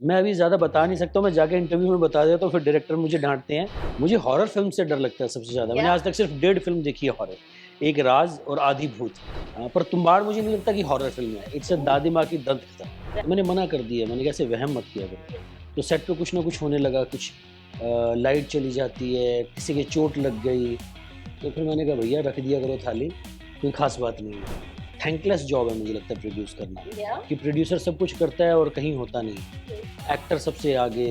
मैं अभी ज़्यादा बता नहीं सकता हूँ, मैं जाके इंटरव्यू में बता देता हूँ, फिर डायरेक्टर मुझे डाँटते हैं। मुझे हॉरर फ़िल्म से डर लगता है सबसे ज़्यादा। मैंने क्या? आज तक सिर्फ़ डेढ़ फ़िल्म देखी है हॉरर। एक राज और आधी भूत। पर तुम्बाड़ मुझे नहीं लगता कि हॉरर फ़िल्म है। इट्स अ ओह! दादी माँ की दंत कथा। तो मैंने मना कर दिया, मैंने कहा ऐसे वहम मत किया करो। तो सेट पे कुछ ना कुछ होने लगा, कुछ लाइट चली जाती है, किसी के चोट लग गई। तो फिर मैंने कहा भैया रख दिया करो थाली, कोई ख़ास बात नहीं है। थैंकलेस जॉब है मुझे लगता है प्रोड्यूस करना, या? कि प्रोड्यूसर सब कुछ करता है और कहीं होता नहीं है। हुँ, एक्टर सबसे आगे,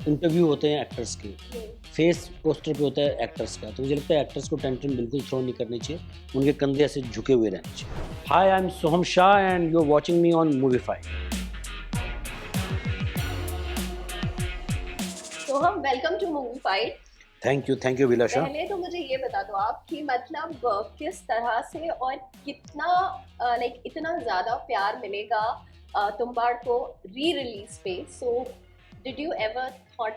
इंटरव्यू होते हैं एक्टर्स के, हुँ। फेस पोस्टर पे होता है एक्टर्स का। तो मुझे लगता है एक्टर्स को टेंशन बिल्कुल थ्रो नहीं करनी चाहिए, उनके कंधे ऐसे झुके हुए रहने चाहिए। Hi, I am Soham Shah and you are watching me on Moviefy. तो हम welcome to movie fight. Thank you Vilasha. पहले तो मुझे ये बता दो आप कि मतलब किस तरह से और कितना लाइक इतना ज़्यादा प्यार मिलेगा तुम्बाड़ को री रिलीज पे। So did you ever thought?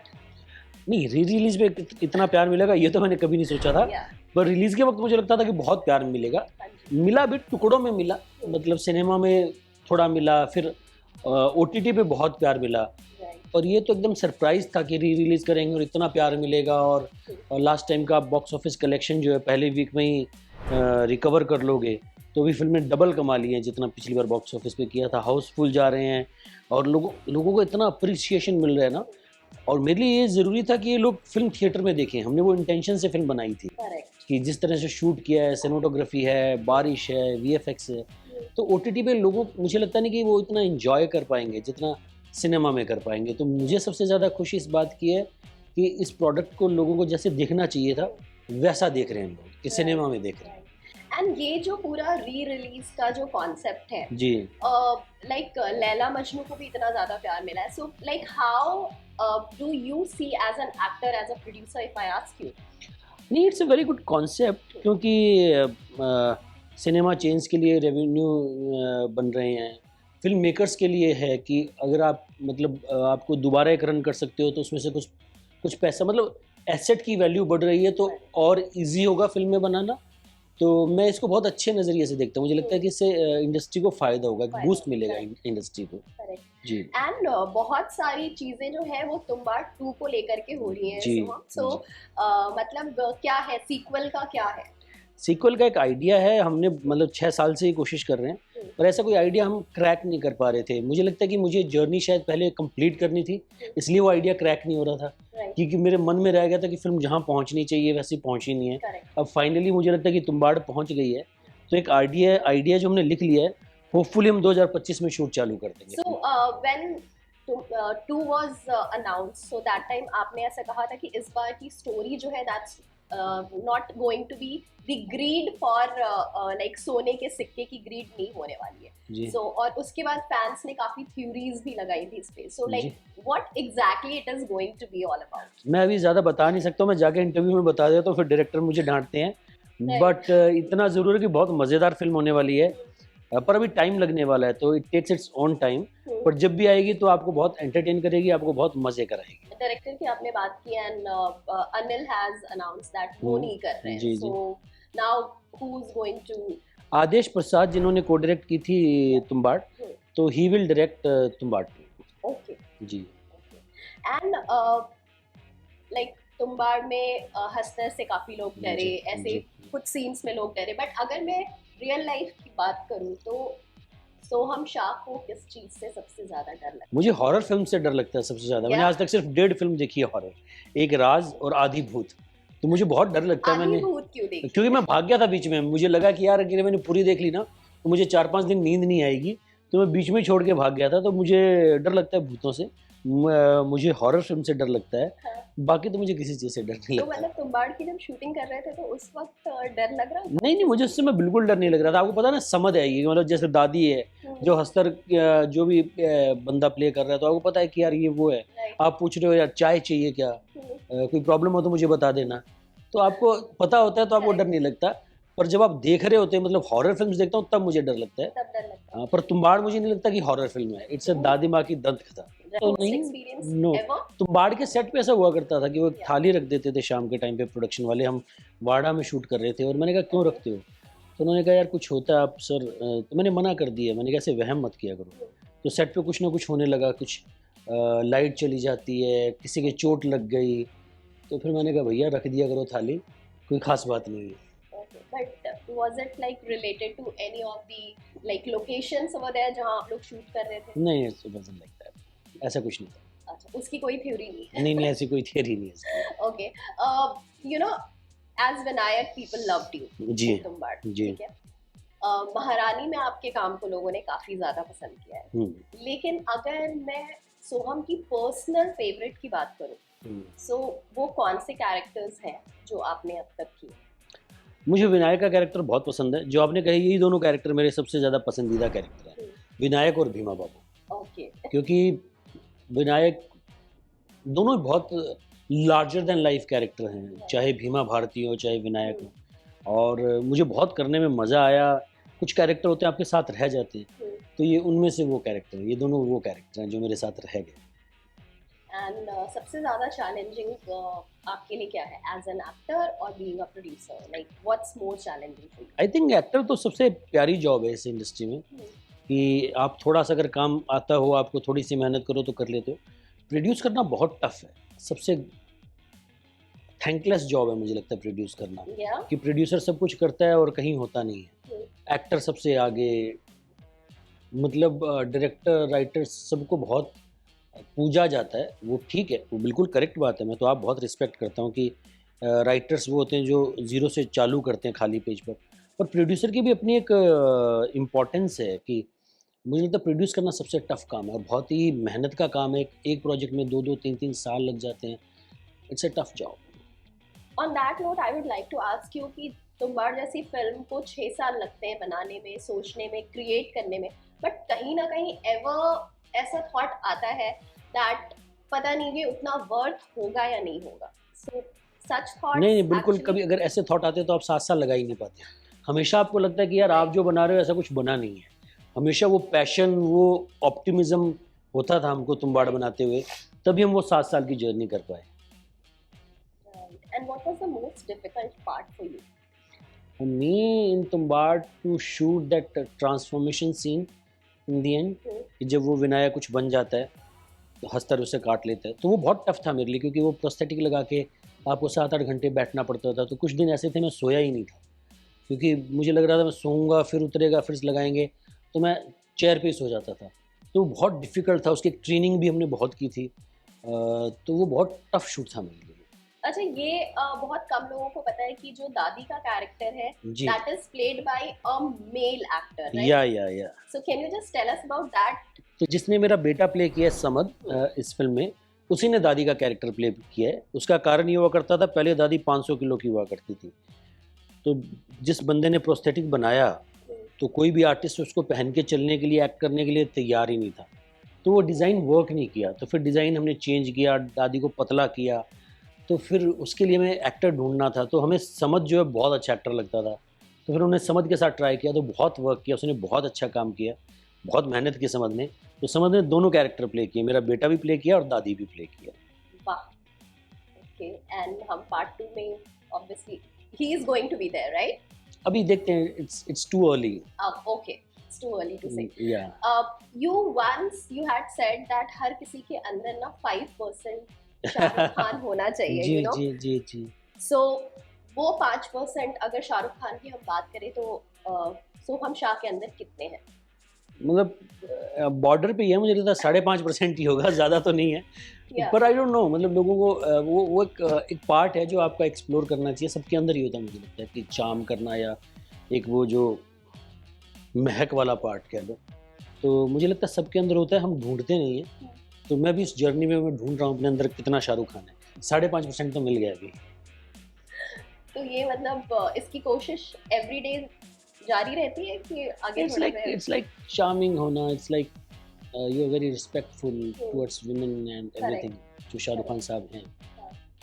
नहीं, री रिलीज पे इतना प्यार मिलेगा ये तो मैंने कभी नहीं सोचा था। या? पर रिलीज के वक्त मुझे लगता था कि बहुत प्यार मिलेगा। हाँ जी। मिला भी टुकड़ों में मिला, मतलब सिनेमा में थोड़ा मिला, फिर ओटीटी पे बहुत प्यार मिला। राइट। और ये तो एकदम सरप्राइज़ था कि री रिलीज़ करेंगे और इतना प्यार मिलेगा। और लास्ट टाइम का बॉक्स ऑफिस कलेक्शन जो है पहले वीक में ही रिकवर कर लोगे। तो भी फ़िल्म ने डबल कमा लिए हैं जितना पिछली बार बॉक्स ऑफिस पे किया था। हाउसफुल जा रहे हैं और लोगों लोगों को इतना अप्रिसिएशन मिल रहा है ना। और मेरे लिए ये ज़रूरी था कि ये लोग फ़िल्म थिएटर में देखें। हमने वो इंटेंशन से फ़िल्म बनाई थी करेक्ट। कि जिस तरह से शूट किया है, सिनेमेटोग्राफी है, बारिश है, वीएफएक्स है। तो ओटीटी पे लोगों मुझे लगता नहीं कि वो इतना एन्जॉय कर पाएँगे जितना सिनेमा में कर पाएँगे। तो मुझे सबसे ज़्यादा खुशी इस बात की है कि इस प्रोडक्ट को लोगों को जैसे देखना चाहिए था, वैसा देख रहे हैं लोग, कि सिनेमा में देख रहे हैं। एंड ये जो पूरा री रिलीज का जो कॉन्सेप्ट है, जी। लाइक लैला मजनू को भी इतना ज़्यादा प्यार मिला है। So like how do you see as an actor, as a producer, if I ask you? नहीं, it's a very good concept, क्योंकि सिनेमा चेन्स के लिए रेवेन्यू बन रहे हैं। फ़िल्म मेकर्स के लिए है कि अगर आप मतलब आपको दोबारा एक रन कर सकते हो तो उसमें से कुछ कुछ पैसा, मतलब एसेट की वैल्यू बढ़ रही है तो और ईज़ी होगा फ़िल्में बनाना। तो मैं इसको बहुत अच्छे नज़रिए से देखता हूँ। मुझे लगता है कि इससे इंडस्ट्री को फ़ायदा होगा, एक बूस्ट मिलेगा इंडस्ट्री को। करेक्ट। जी। एंड बहुत सारी चीजें जो है वो तुम्बाड़ 2 को लेकर के हो रही हैं जी, सोहम। सो जी। मतलब क्या है सीक्वल का, क्या है? सीक्वल का एक आइडिया है, हमने मतलब 6 साल से ही कोशिश कर रहे हैं, हम्म, पर ऐसा कोई आइडिया हम क्रैक नहीं कर पा रहे थे। मुझे लगता है कि मुझे जर्नी शायद पहले कंप्लीट करनी थी, इसलिए वो आइडिया क्रैक नहीं हो रहा था। राइट। क्योंकि मेरे मन में रह गया था कि फ़िल्म जहाँ पहुँचनी चाहिए वैसी पहुँची नहीं है। करेक्ट। अब फाइनली मुझे लगता है कि तुम्बाड़ पहुँच गई है, तो एक आइडिया आइडिया जो हमने लिख लिया है, होपफुली हम 2025 में शूट चालू कर देंगे so film. When 2 was announced, so that time आपने ऐसा कहा था कि इस बार की स्टोरी जो है that's not going to be the greed for like सोने के सिक्के की ग्रीड नहीं होने वाली है। जी, सो और उसके बाद फैंस ने काफी थ्योरीज भी लगाई थी इस पे। सो जी। Like what exactly it is going to be all about? मैं अभी ज़्यादा बता नहीं सकता हूँ, मैं जाके इंटरव्यू में बता देता हूँ, फिर डायरेक्टर मुझे डाँटते हैं। राइट। बट इतना ज़रूर है कि बहुत मज़ेदार फ़िल्म होने वाली है। पर अभी टाइम लगने वाला है, तो it takes its own time. पर जब भी आएगी तो आपको बहुत एंटरटेन करेगी, आपको बहुत मज़े कराएगी। डायरेक्टर की आपने बात की and Anil has announced that वो नहीं कर रहे हैं। जी, सो जी। Now who is going to? Adesh Prasad जिन्होंने को-डायरेक्ट की थी तुम्बाड़, तो he will direct Tumbbad 2। Okay. जी। एंड लाइक तुम्बाड़ में हंसने से काफी लोग डरे, जी, ऐसे जी। कुछ सीन्स में लोग डरे। बट अगर मैं रियल लाइफ की बात करूं तो सोहम शाह को किस चीज से सबसे ज्यादा डर लगता मुझे हॉरर फ़िल्म से डर लगता है सबसे ज़्यादा। है? मैंने या? आज तक सिर्फ़ डेढ़ फ़िल्म देखी है हॉरर। एक राज और आधी भूत। तो मुझे बहुत डर लगता है। आधी मैंने भूत क्यों देखी क्योंकि है? मैं भाग गया था बीच में। मुझे लगा कि यार अगर मैंने पूरी देख ली ना, तो मुझे 4-5 दिन नींद नहीं आएगी। तो मैं बीच में ही छोड़ के भाग गया था। तो मुझे डर लगता है भूतों से। मुझे हॉरर फ़िल्म से डर लगता है। हाँ। बाकी तो मुझे किसी चीज़ से डर नहीं तो लगता। मतलब तुम्बाड़ की जब शूटिंग कर रहे थे तो उस वक्त डर लग रहा था? नहीं, नहीं, मुझे उससे मैं बिल्कुल डर नहीं लग रहा था। आपको पता है ना, समझ आएगी, मतलब जैसे दादी है, जो हस्तर जो भी बंदा प्ले कर रहा है, तो आपको पता है कि यार ये वो है। राइट। आप पूछ रहे हो यार चाय चाहिए क्या? कोई प्रॉब्लम हो तो मुझे बता देना। तो आपको पता होता है तो आपको डर करेक्ट। नहीं लगता। पर जब आप देख रहे होते हैं, मतलब हॉरर फ़िल्म्स देखता हूँ तब मुझे डर लगता है। तब डर लगता पर तुम्बाड़ मुझे नहीं लगता कि हॉरर फ़िल्म है। इट्स अ है। दादी माँ की दंत कथा। तो वर्स्ट नहीं, एक्सपीरियंस नो। एवर? तुम्बाड़ के सेट पे ऐसा हुआ करता था कि वो एक या? थाली रख देते थे शाम के टाइम पे प्रोडक्शन वाले। हम वाड़ा में शूट कर रहे थे और मैंने कहा क्यों रखते हो? तो उन्होंने कहा यार कुछ होता है आप सर, तो मैंने मना कर दिया। मैंने कहा ऐसे वहम मत किया करो। तो सेट पे कुछ ना कुछ होने लगा, कुछ लाइट चली जाती है, किसी के चोट लग गई, तो फिर मैंने कहा भैया रख दिया करो थाली, कोई ख़ास बात नहीं है। Okay, but was it like related to any of the like locations over there जहाँ आप लोग शूट कर रहे थे? नहीं, इट वाज़न्ट लाइक दैट, ऐसा कुछ नहीं था। अच्छा, उसकी कोई थ्योरी नहीं है। नहीं, ऐसी कोई थियरी नहीं है इसकी। Okay, you know, as Vinayak, people loved you. जी, तुम बात, जी। ठीक है। महारानी में आपके काम को लोगों ने काफी ज्यादा पसंद किया है, हुँ, लेकिन अगर मैं सोहम की पर्सनल फेवरेट की बात करूं, हुँ। सो वो कौन से कैरेक्टर्स हैं जो आपने अब तक किए? मुझे विनायक का कैरेक्टर बहुत पसंद है। जो आपने कही यही दोनों कैरेक्टर मेरे सबसे ज़्यादा पसंदीदा कैरेक्टर हैं, विनायक और भीमा बाबू। ओके, क्योंकि विनायक दोनों ही बहुत लार्जर दैन लाइफ कैरेक्टर हैं, चाहे भीमा भारती हो, चाहे विनायक हो। और मुझे बहुत करने में मज़ा आया। कुछ कैरेक्टर होते हैं आपके साथ रह जाते हैं, तो ये उनमें से वो कैरेक्टर हैं, ये दोनों वो कैरेक्टर हैं जो मेरे साथ रह गए। एंड सबसे ज्यादा चैलेंजिंग आपके लिए क्या है एज एन एक्टर और being a producer? Like what's more challenging for you? I think actor तो सबसे प्यारी जॉब है इस इंडस्ट्री में, कि आप थोड़ा सा अगर काम आता हो, आपको थोड़ी सी मेहनत करो तो कर लेते हो। प्रोड्यूस करना बहुत टफ है, सबसे थैंकलेस जॉब है मुझे लगता है प्रोड्यूस करना, या कि प्रोड्यूसर सब कुछ करता है और कहीं होता नहीं है। एक्टर सबसे आगे, मतलब डायरेक्टर राइटर सबको बहुत पूजा जाता है। वो ठीक है, वो बिल्कुल करेक्ट बात है, मैं तो आप बहुत रिस्पेक्ट करता हूँ कि राइटर्स वो होते हैं जो ज़ीरो से चालू करते हैं खाली पेज पर प्रोड्यूसर की भी अपनी एक इम्पोर्टेंस है। कि मुझे लगता है प्रोड्यूस करना सबसे टफ काम है और बहुत ही मेहनत का काम है। एक प्रोजेक्ट में 2-2 3-3 साल लग जाते हैं। It's a tough job. On that note I would like to ask you कि तुम्बाड़ जैसी फिल्म को 6 साल लगते हैं बनाने में, सोचने में, क्रिएट करने में, बट कहीं ना कहीं एवर ऐसा थॉट आता है दैट पता नहीं ये उतना वर्थ होगा या नहीं होगा? सो सच थॉट्स नहीं, बिल्कुल कभी अगर ऐसे थॉट आते तो आप 7 साल लगा ही नहीं पाते। हमेशा आपको लगता है कि यार आप जो बना रहे हो ऐसा कुछ बना नहीं है। हमेशा वो पैशन, वो ऑप्टिमिज्म होता था हमको तुम्बाड़ बनाते हुए, तभी हम वो 7 साल की जर्नी कर पाए। And what was the most difficult part for you? For me in Tumbad to shoot that transformation scene in the end, कि जब वो विनायक कुछ बन जाता है तो हस्तर उसे काट लेता है, तो वो बहुत टफ था मेरे लिए, क्योंकि वो प्रोस्थेटिक लगा के आपको 7-8 घंटे बैठना पड़ता था। तो कुछ दिन ऐसे थे मैं सोया ही नहीं था, क्योंकि मुझे लग रहा था मैं सोऊंगा फिर उतरेगा फिर लगाएंगे, तो मैं चेयर पे ही सो जाता था। तो वो बहुत डिफ़िकल्ट था, उसकी ट्रेनिंग भी हमने बहुत की थी। तो वो बहुत टफ शूट था मेरे लिए। अच्छा, ये बहुत कम लोगों को पता है कि जो दादी का कैरेक्टर है जी, that is played by a male actor, right? या so can you just tell us about that? तो जिसने मेरा बेटा प्ले किया है समद इस फिल्म में, उसी ने दादी का कैरेक्टर प्ले किया है। उसका कारण ये हुआ करता था, पहले दादी 500 किलो की हुआ करती थी, तो जिस बंदे ने प्रोस्थेटिक बनाया तो कोई भी आर्टिस्ट उसको पहन के चलने के लिए, एक्ट करने के लिए तैयार ही नहीं था। तो वो डिज़ाइन वर्क नहीं किया, तो फिर डिज़ाइन हमने चेंज किया, दादी को पतला किया। तो फिर उसके लिए हमें एक्टर ढूंढना था, तो हमें समद जो है बहुत अच्छा एक्टर लगता था, तो फिर उन्होंने समद के साथ ट्राई किया, तो बहुत वर्क किया, उसने बहुत अच्छा काम किया, बहुत मेहनत की समद ने। तो समद ने दोनों कैरेक्टर प्ले किए, मेरा बेटा भी प्ले किया और दादी भी प्ले किया। वाह, ओके। एंड हम पार्ट 2 में ऑब्वियसली ही is going to be there, right? अभी देखते हैं, it's too early. Okay, it's too early to say. या you once you had said that हर किसी के अंदर ना 5% शाहरुख खान होना चाहिए, जी you know? Ji ji ji So वो 5% अगर शाहरुख खान की हम बात करें तो सोहम शाह के अंदर कितने हैं? मतलब बॉर्डर पे ही है, मुझे लगता है 5.5% ही होगा, ज़्यादा तो नहीं है। Yeah. पर आई डोंट नो, मतलब लोगों को वो एक पार्ट है जो आपका एक्सप्लोर करना चाहिए, सबके अंदर ही होता है मुझे लगता है, कि चार्म करना या एक वो जो महक वाला पार्ट कह लो, तो मुझे लगता है सबके अंदर होता है, हम ढूंढते नहीं हैं। तो मैं भी इस जर्नी में मैं ढूंढ रहा हूँ अपने अंदर कितना शाहरुख खान है। 5.5% तो मिल गया अभी। तो ये मतलब इसकी कोशिश एवरीडे जारी रहती है कि आगे थोड़ा इट्स लाइक चार्मिंग होना, it's like you are very respectful towards women and everything, जो शाहरुख खान साहब हैं।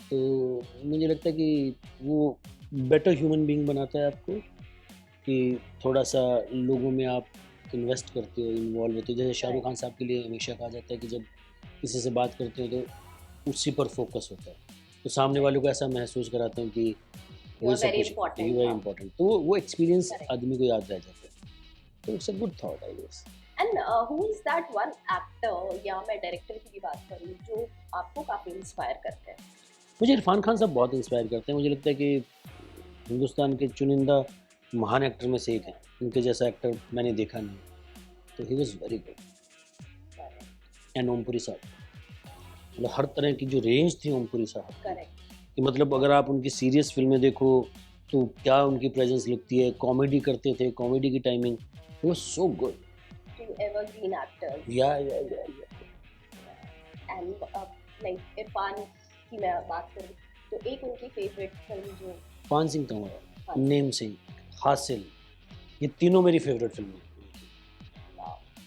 तो मुझे लगता है कि वो बेटर ह्यूमन बीइंग बनाता है आपको, कि थोड़ा सा लोगों में आप इन्वेस्ट करते हो, इन्वॉल्व होते हो। जैसे शाहरुख खान साहब के लिए हमेशा कहा जाता है कि जब किसी से बात करते हो तो उसी पर फोकस होता है, तो सामने वालों को ऐसा महसूस कराते हैं कि वो सब कुछ वेरी इंपॉर्टेंट, तो वो एक्सपीरियंस आदमी को याद रह जाता है। तो it's a good thought I guess. And who is that one actor या मैं डायरेक्टर की भी बात करूँ जो आपको काफी इंस्पायर करते हैं? मुझे इरफान खान साहब बहुत इंस्पायर करते हैं। मुझे लगता है कि हिंदुस्तान के चुनिंदा महान एक्टर में से एक हैं। उनके जैसा एक्टर मैंने देखा नहीं, तो he was very good. And Om Puri साहब, मतलब हर तरह की जो रेंज थी ओमपुरी साहब की, करेक्ट। कि मतलब अगर आप उनकी सीरियस फिल्में देखो तो क्या उनकी प्रेजेंस लगती है। कॉमेडी करते थे, कॉमेडी की टाइमिंग वो so good. Two evergreen actors. या एंड लाइक इरफान की मैं बात करूँ तो एक उनकी फेवरेट फिल्म जो पान सिंह तंवर, हाँ, नेम सिंह, हासिल, ये तीनों मेरी फेवरेट फिल्में हैं।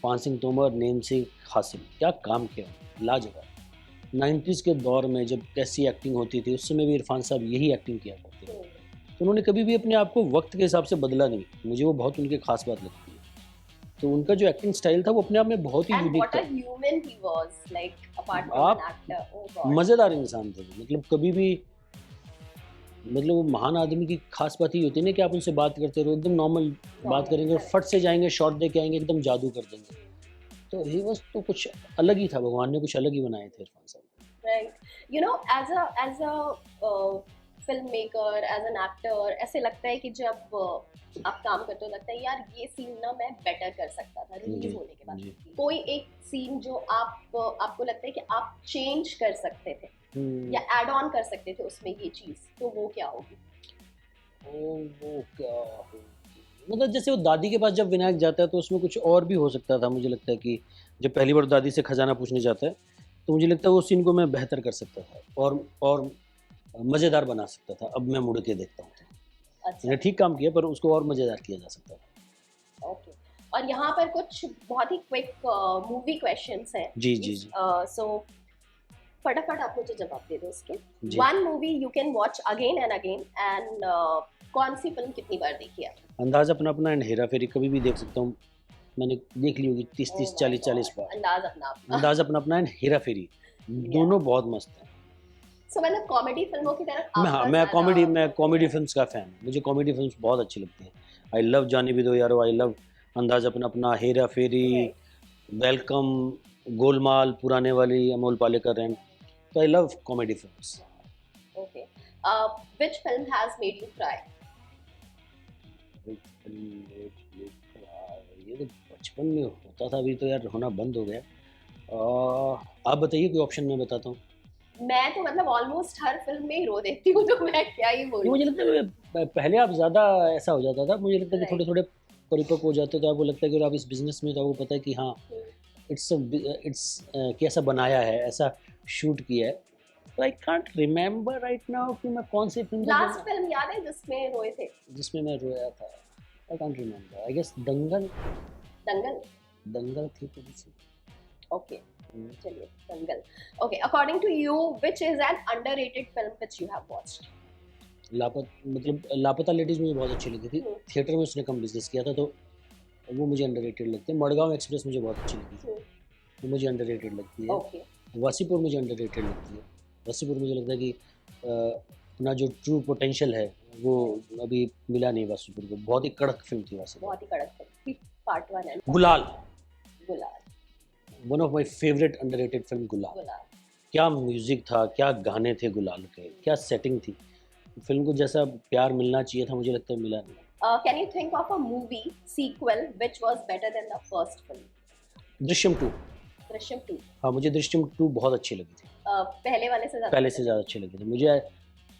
पान सिंह तोमर, नेम सिंह, हासिल, क्या काम किया, लाजवाब। 90s के दौर में जब कैसी एक्टिंग होती थी, उस समय भी इरफान साहब यही एक्टिंग किया करते थे। तो उन्होंने कभी भी अपने आप को वक्त के हिसाब से बदला नहीं। मुझे वो बहुत उनके खास बात लगती है। तो उनका जो एक्टिंग स्टाइल था वो अपने आप में बहुत ही एंड यूनिक व्हाट अ था। Human he was, like apart from आप एन एक्टर। ओह गॉड, मज़ेदार इंसान थे वो। मतलब कभी भी, मतलब वो महान आदमी की खास बात ही होती है ना कि आप उनसे बात करते रहो, एकदम नॉर्मल बात करेंगे और फट से जाएंगे, शॉट दे के आएंगे, एकदम जादू कर देंगे। तो ही बस तो कुछ अलग ही था, भगवान ने कुछ अलग ही बनाए थे इरफान साहब। Right. You know as a film maker, as an actor, ऐसे लगता है कि जब आप काम करते हो लगता है यार ये सीन ना मैं बेटर कर सकता था रिलीज जी, होने के बाद। जी। कोई एक सीन जो आपको लगता है कि आप चेंज कर सकते थे या ऐड ऑन कर सकते थे उसमें ये चीज, तो वो क्या होगी? वो क्या होगी? मतलब जैसे वो दादी के पास जब विनायक जाता है तो उसमें कुछ और भी हो सकता था। मुझे लगता है कि जब पहली बार दादी से खजाना पूछने जाता है तो मुझे लगता है वो सीन को मैं बेहतर कर सकता था और मज़ेदार बना सकता था। अब मैं मुड़ के देखता हूँ तो अच्छा, मैंने ठीक काम किया, पर उसको और मज़ेदार किया जा सकता था। ओके। और यहाँ पर कुछ बहुत ही क्विक मूवी क्वेश्चंस हैं। जी, जी, जी। सो फटाफट आप मुझे जवाब दे दो इसके। जी। One movie you can watch again and again, and कौन सी फिल्म कितनी बार देखी है? अंदाज़ अपना अपना एंड हेरा फेरी कभी भी देख सकता हूँ। मैंने देख ली होगी 30-30, 40-40 बार। अंदाज अपना अपना। अंदाज़ अपना अपना एंड हेरा फेरी, दोनों बहुत मस्त हैं। सो मतलब कॉमेडी फिल्मों की तरफ आपका मैं ज़्यादा कॉमेडी फ़िल्म्स का फ़ैन हूँ। मुझे कॉमेडी फ़िल्म्स बहुत अच्छी लगती हैं। आई लव जानी भी दो यारो, आई लव अंदाज़ अपना अपना, हेरा फेरी, राइट। वेलकम, गोलमाल, पुराने वाली, अमोल पालेकर एंड, तो I love comedy films. Okay. Which film has made you cry? ये तो बचपन में होता था, अभी तो यार होना बंद हो गया। आप बताइए कोई ऑप्शन, मैं बताता हूँ। मैं तो मतलब ऑलमोस्ट हर फिल्म में ही रो देती हूँ, तो मैं क्या ही नहीं, बोलूँ। मुझे लगता है पहले आप ज़्यादा ऐसा हो जाता था। मुझे लगता है कि राइट। थोड़े-थोड़े परिपक्व हो जाते, तो आपको लगता है कि आप इस बिज़नेस में, तो आपको पता है कि हाँ, कैसा बनाया है, ऐसा शूट किया है। तो आई कांट रिमेंबर राइट नाउ कि मैं कौन सी फ़िल्म लास्ट फिल्म याद है जिसमें रोए थे? जिसमें मैं रोया था। I can't remember, I guess Dangal. Dangal. Dangal थी थोड़ी-सी। ओके, चलिए Dangal. Okay, according to you which is an underrated film which you have watched? Laapataa Ladies मुझे बहुत अच्छी लगी थी। थिएटर में उसने कम बिज़नेस किया था, तो वो मुझे अंडररेटेड लगती है। मडगाँव एक्सप्रेस मुझे बहुत अच्छी लगी थी, वो मुझे अंडररेटेड लगती है। ओके। वासीपुर मुझे अंडररेटेड लगती है। वासीपुर मुझे लगता है कि अपना जो ट्रू पोटेंशियल है वो अभी मिला नहीं वासीपुर को। बहुत ही कड़क फिल्म थी वासीपुर। बहुत ही कड़क फिल्म। पार्ट 1 एंड गुलाल, गुलाल। One of my favourite underrated film गुलाल। गुलाल। क्या म्यूज़िक था, क्या गाने थे गुलाल के, क्या सेटिंग थी। फिल्म को जैसा प्यार मिलना चाहिए था, मुझे लगता है मिला नहीं। Can you think of a movie sequel which was better than the first film? Drishyam 2। Drishyam 2 हाँ, मुझे दृश्यम 2 बहुत अच्छी लगी थी। पहले वाले से ज्यादा पहले से ज़्यादा अच्छी लगी थी मुझे।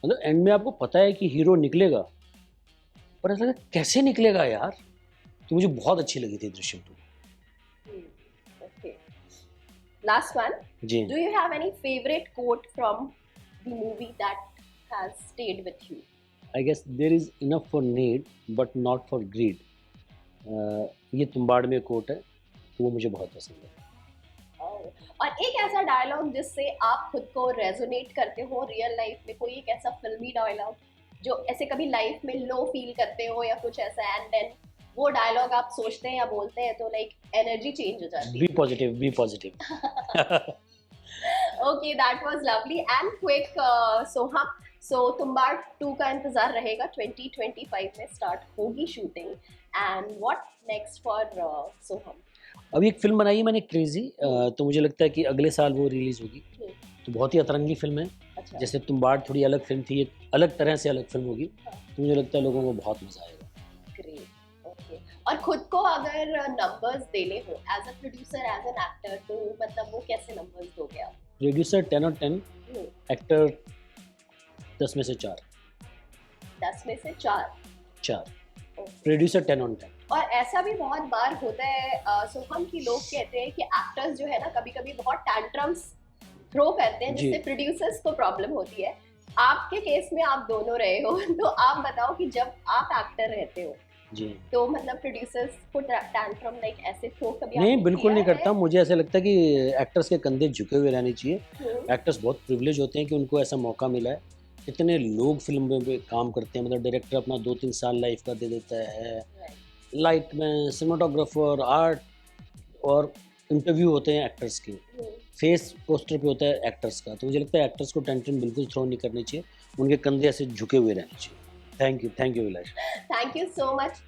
मतलब एंड में आपको पता है कि हीरो निकलेगा, पर ऐसा लगा कैसे निकलेगा यार। तो मुझे बहुत अच्छी लगी थी दृश्यम 2। Okay, last one. जी। Do you have any favourite quote from the movie that has stayed with you? I guess there is enough for need but not for greed. ये तुम्बाड़ में कोट है, तो वो मुझे बहुत पसंद है। और एक ऐसा डायलॉग जिससे आप खुद को रेजोनेट करते हो रियल लाइफ में, कोई एक ऐसा फिल्मी डायलॉग जो ऐसे कभी लाइफ में लो फील करते हो या कुछ ऐसा, एंड देन वो डायलॉग आप सोचते हैं या बोलते हैं तो लाइक एनर्जी चेंज हो जाती बी पॉजिटिव, बी पॉजिटिव। है। Okay, that was lovely and quick Soham. So Tumbbad 2 का इंतजार रहेगा, 2025 में स्टार्ट होगी shooting, and what next for Soham? अभी एक फिल्म बनाई है मैंने क्रेजी, तो मुझे लगता है कि अगले साल वो रिलीज होगी। हम्म, तो बहुत ही अतरंगी फिल्म है। अच्छा। जैसे तुम्बाड़ थोड़ी अलग फिल्म थी, ये अलग तरह से अलग फिल्म होगी। हाँ, तो मुझे लगता है लोगों को बहुत मजा आएगा। Great, okay. और खुद को अगर नंबर्स देने हो as a producer, as an actor, तो मतलब वो कैसे नंबर्स दोगे आप? प्रोड्यूसर 10 और 10, हम्म, एक्टर 10 में से 4। 10 में से 4। 4 ओके। Producer 10 on 10। और ऐसा भी बहुत बार होता है सोहम, की लोग कहते हैं कि एक्टर्स जो है ना कभी कभी बहुत टैंट्रम्स थ्रो करते हैं जी। जिससे प्रोड्यूसर्स को प्रॉब्लम होती है। आपके केस में आप दोनों रहे हो तो आप बताओ कि जब आप एक्टर रहते हो जी तो मतलब प्रोड्यूसर्स को टैंट्रम लाइक ऐसे थ्रो कभी नहीं, आपने बिल्कुल किया नहीं है? करता। मुझे ऐसा लगता है कि एक्टर्स के कंधे झुके हुए रहने चाहिए। हम्म, एक्टर्स बहुत प्रिविलेज होते हैं कि उनको ऐसा मौका मिला है। इतने लोग फिल्म में काम करते हैं, मतलब डायरेक्टर अपना 2-3 साल लाइफ का दे देता है, right, लाइट में सिनेमाटोग्राफर, आर्ट, और इंटरव्यू होते हैं एक्टर्स के, हम्म, फेस पोस्टर पे होता है एक्टर्स का। तो मुझे लगता है एक्टर्स को टेंशन बिल्कुल थ्रो नहीं करनी चाहिए, उनके कंधे ऐसे झुके हुए रहने चाहिए। Thank you Abhilash. Thank you so much.